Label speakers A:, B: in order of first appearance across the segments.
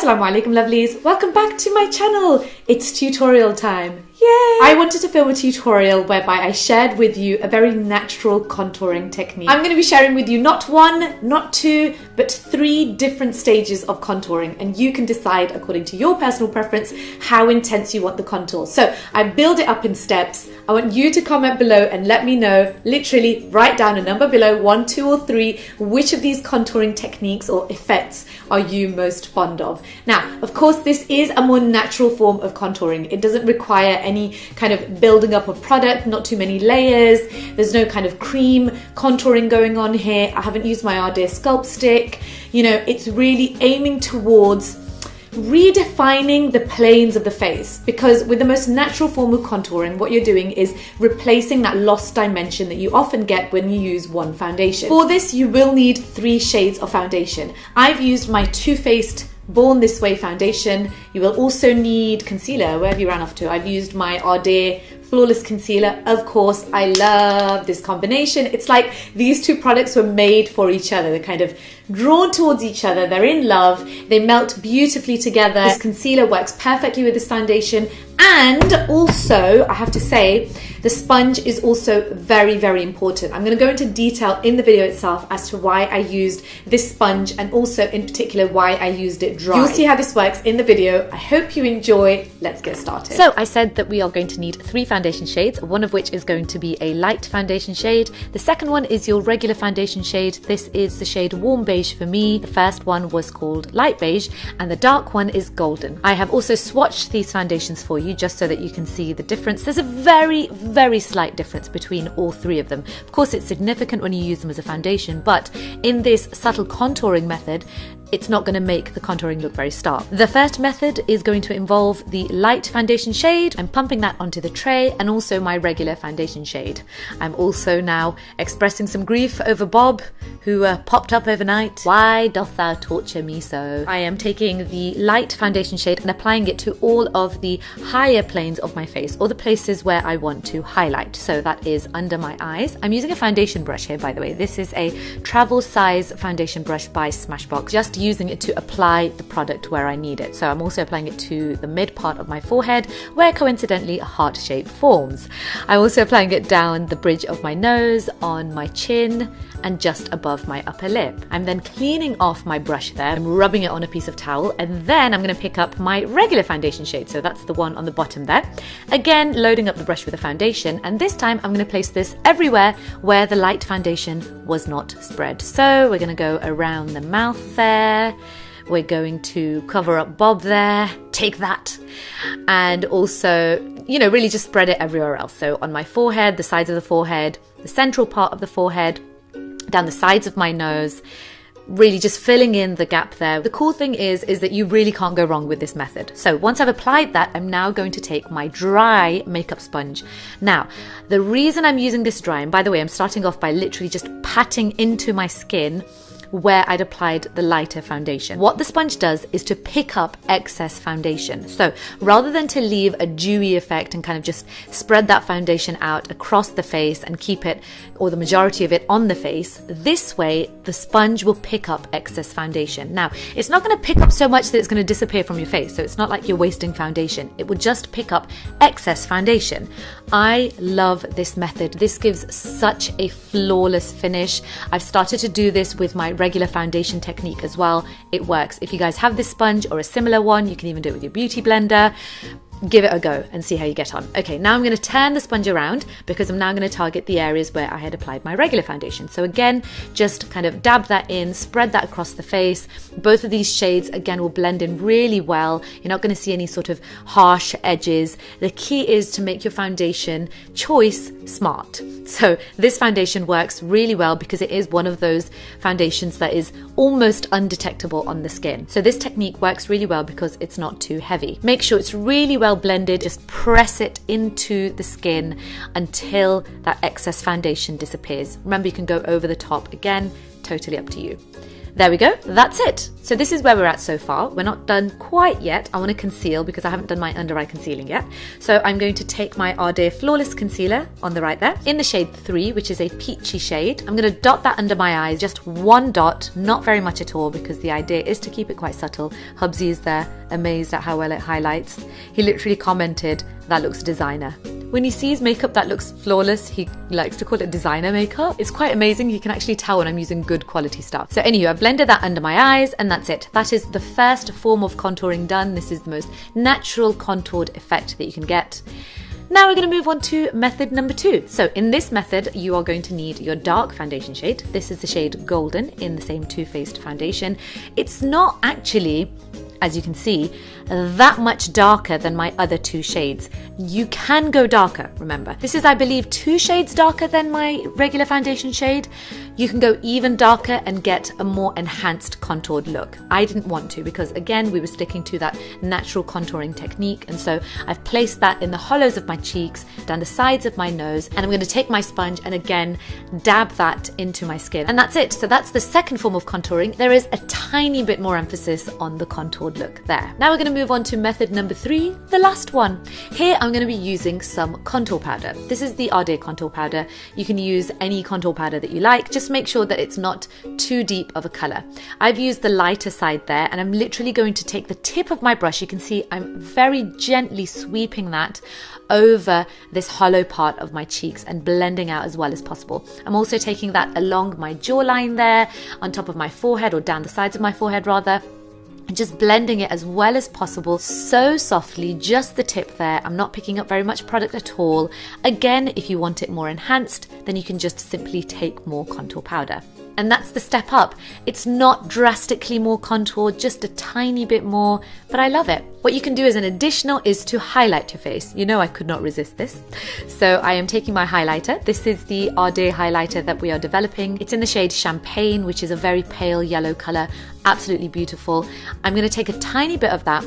A: Assalamu alaikum lovelies, welcome back to my channel. It's tutorial time. Yay! I wanted to film a tutorial whereby I shared with you a very natural contouring technique. I'm going to be sharing with you not one, not two, but 3 different stages of contouring, and you can decide according to your personal preference how intense you want the contour. So I build it up in steps. I want you to comment below and let me know, literally write down a number below, 1, 2 or 3, which of these contouring techniques or effects are you most fond of. Now, of course, this is a more natural form of contouring. It doesn't require any kind of building up of product, not too many layers. There's no kind of cream contouring going on here. I haven't used my Ardea Sculpt Stick. You know, it's really aiming towards redefining the planes of the face, because with the most natural form of contouring, what you're doing is replacing that lost dimension that you often get when you use one foundation. For this, you will need 3 shades of foundation. I've used my Too Faced Born This Way foundation. You will also need concealer. Where have you ran off to? I've used my Ardea Flawless Concealer. Of course, I love this combination. It's like these 2 products were made for each other. They're kind of drawn towards each other. They're in love. They melt beautifully together. This concealer works perfectly with this foundation. And also, I have to say, the sponge is also very, very important. I'm going to go into detail in the video itself as to why I used this sponge, and also in particular why I used it dry. You'll see how this works in the video. I hope you enjoy. Let's get started. So I said that we are going to need 3 foundation shades, one of which is going to be a light foundation shade. The second one is your regular foundation shade. This is the shade Warm Beige for me. The first one was called Light Beige, and the dark one is Golden. I have also swatched these foundations for you just so that you can see the difference. There's a very slight difference between all 3 of them. Of course, it's significant when you use them as a foundation, but in this subtle contouring method, it's not going to make the contouring look very stark. The first method is going to involve the light foundation shade. I'm pumping that onto the tray, and also my regular foundation shade. I'm also now expressing some grief over Bob, who popped up overnight. Why doth thou torture me so? I am taking the light foundation shade and applying it to all of the higher planes of my face, or the places where I want to highlight. So that is under my eyes. I'm using a foundation brush here, by the way. This is a travel size foundation brush by Smashbox. Just using it to apply the product where I need it. So I'm also applying it to the mid part of my forehead, where coincidentally a heart shape forms. I'm also applying it down the bridge of my nose, on my chin, and just above my upper lip. I'm then cleaning off my brush there. I'm rubbing it on a piece of towel, and then I'm going to pick up my regular foundation shade. So that's the one on the bottom there. Again, loading up the brush with a foundation, and this time I'm going to place this everywhere where the light foundation was not spread. So we're going to go around the mouth there. We're going to cover up Bob there. Take that. And also, you know, really just spread it everywhere else. So on my forehead, the sides of the forehead, the central part of the forehead, down the sides of my nose, really just filling in the gap there. The cool thing is that you really can't go wrong with this method. So once I've applied that, I'm now going to take my dry makeup sponge. Now, the reason I'm using this dry, and by the way, I'm starting off by literally just patting into my skin where I'd applied the lighter foundation. What the sponge does is to pick up excess foundation. So rather than to leave a dewy effect and kind of just spread that foundation out across the face and keep it, or the majority of it, on the face, this way the sponge will pick up excess foundation. Now, it's not going to pick up so much that it's going to disappear from your face. So it's not like you're wasting foundation. It will just pick up excess foundation. I love this method. This gives such a flawless finish. I've started to do this with my regular foundation technique as well. It works. If you guys have this sponge or a similar one, you can even do it with your beauty blender. Give it a go and see how you get on. Okay, now I'm going to turn the sponge around, because I'm now going to target the areas where I had applied my regular foundation. So again, just kind of dab that in, spread that across the face. Both of these shades, again, will blend in really well. You're not going to see any sort of harsh edges. The key is to make your foundation choice smart. So this foundation works really well because it is one of those foundations that is almost undetectable on the skin. So this technique works really well because it's not too heavy. Make sure it's really well blended. Just press it into the skin until that excess foundation disappears. Remember, you can go over the top again, totally up to you. There we go, that's it. So this is where we're at so far. We're not done quite yet. I want to conceal because I haven't done my under eye concealing yet. So I'm going to take my Ardea Flawless Concealer on the right there, in the shade 3, which is a peachy shade. I'm going to dot that under my eyes, just one dot, not very much at all, because the idea is to keep it quite subtle. Hubsy is there, amazed at how well it highlights. He literally commented, "That looks designer." When he sees makeup that looks flawless, he likes to call it designer makeup. It's quite amazing. You can actually tell when I'm using good quality stuff. So anyway, I blended that under my eyes, and that's it. That is the first form of contouring done. This is the most natural contoured effect that you can get. Now we're going to move on to method number 2. So in this method, you are going to need your dark foundation shade. This is the shade Golden in the same Too Faced foundation. It's not actually, as you can see, that much darker than my other 2 shades. You can go darker, remember. This is, I believe, 2 shades darker than my regular foundation shade. You can go even darker and get a more enhanced contoured look. I didn't want to because, again, we were sticking to that natural contouring technique. And so I've placed that in the hollows of my cheeks, down the sides of my nose, and I'm going to take my sponge and again dab that into my skin. And that's it. So that's the second form of contouring. There is a tiny bit more emphasis on the contoured look there. Now we're going to move on to method number 3, the last one. Here I'm going to be using some contour powder. This is the Ardea contour powder. You can use any contour powder that you like. Just make sure that it's not too deep of a color. I've used the lighter side there, and I'm literally going to take the tip of my brush. You can see I'm very gently sweeping that over this hollow part of my cheeks and blending out as well as possible. I'm also taking that along my jawline there, on top of my forehead, or down the sides of my forehead rather, and just blending it as well as possible, so softly, just the tip there. I'm not picking up very much product at all. Again, if you want it more enhanced, then you can just simply take more contour powder. And that's the step up. It's not drastically more contour, just a tiny bit more, but I love it. What you can do as an additional is to highlight your face. You know I could not resist this. So I am taking my highlighter. This is the Ardea highlighter that we are developing. It's in the shade Champagne, which is a very pale yellow color. Absolutely beautiful. I'm going to take a tiny bit of that,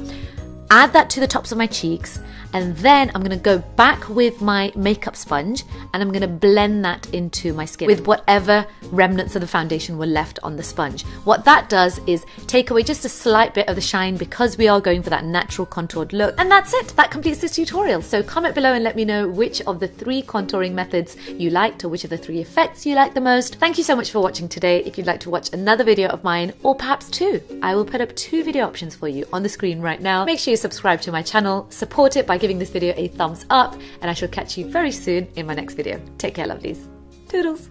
A: add that to the tops of my cheeks, and then I'm going to go back with my makeup sponge and I'm going to blend that into my skin with whatever remnants of the foundation were left on the sponge. What that does is take away just a slight bit of the shine because we are going for that natural contoured look. And that's it. That completes this tutorial. So comment below and let me know which of the 3 contouring methods you liked, or which of the 3 effects you liked the most. Thank you so much for watching today. If you'd like to watch another video of mine, or perhaps 2, I will put up 2 video options for you on the screen right now. Make sure you subscribe to my channel, support it by giving this video a thumbs up, and I shall catch you very soon in my next video. Take care, lovelies. Toodles.